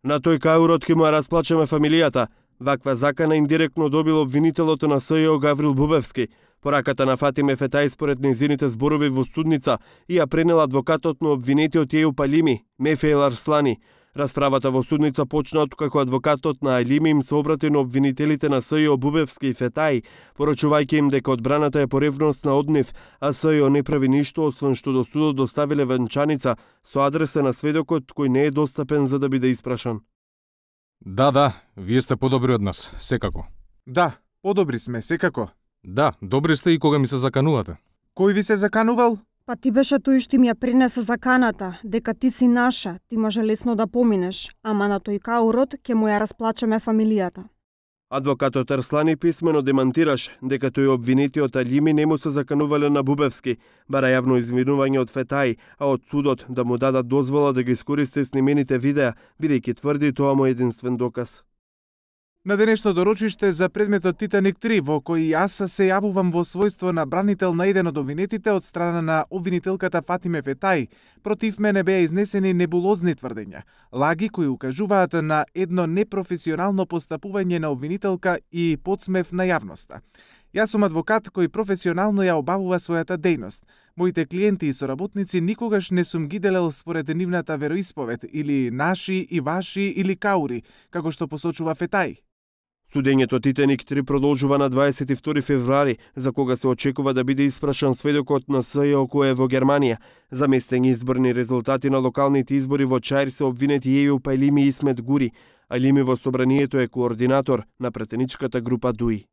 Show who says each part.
Speaker 1: На тој каурот ќе му ја расплачеме фамилијата. Ваква закана индиректно добил обвинителот на СЈО Гаврил Бубевски. Пораката на Фатиме Фетај според нејзините зборови во судница и ја пренела адвокатот на обвинетиот Ејуп Алими, Мефеел Арслани. Расправата во судница почна откако адвокатот на Алими им се обрати на обвинителите на СЈО Бубевски и Фетај, порачувајќи им дека одбраната е поревностна од нив, а СЈО не прави ништо освен што до судот доставиле венчаница со адреса на сведокот кој не е достапен за да биде испрашан.
Speaker 2: Да, вие сте подобри од нас, секако.
Speaker 3: Да, подобри сме, секако.
Speaker 2: Да, добри сте и кога ми се заканувате.
Speaker 3: Кој ви се заканувал?
Speaker 4: Па ти беше тој што ми ја принесе заканата, дека ти си наша, ти може лесно да поминеш, ама на тој каурот ќе му ја расплачеме фамилијата.
Speaker 1: Адвокатот Арслани писмено демантираш дека тој обвинетиот Алими не му се заканувале на Бубевски, бара јавно извинување од Фетај, а од судот да му дадат дозвола да ги искористи снимените видеа, бидејќи тврди тоа му е единствен доказ.
Speaker 3: На денешното рочиште за предметот Титаник 3, во кој јас се јавувам во својство на бранител на еден од обвинетите од страна на обвинителката Фатиме Фетај, против мене беа изнесени небулозни тврдења, лаги кои укажуваат на едно непрофесионално постапување на обвинителка и подсмев на јавноста. Јас сум адвокат кој професионално ја обавува својата дејност. Моите клиенти и соработници никогаш не сум ги делел според нивната вероисповед или наши и ваши или каури, како што посочува Фетај.
Speaker 1: Судењето Титаник 3 продолжува на 22 февруари, за кога се очекува да биде испрашан сведокот на СЈО кој е во Германија. За местни изборни резултати на локалните избори во Чаир се обвинети Ејуп Алими и Исмет Гури. Алими во собранието е координатор на претеничката група ДУИ.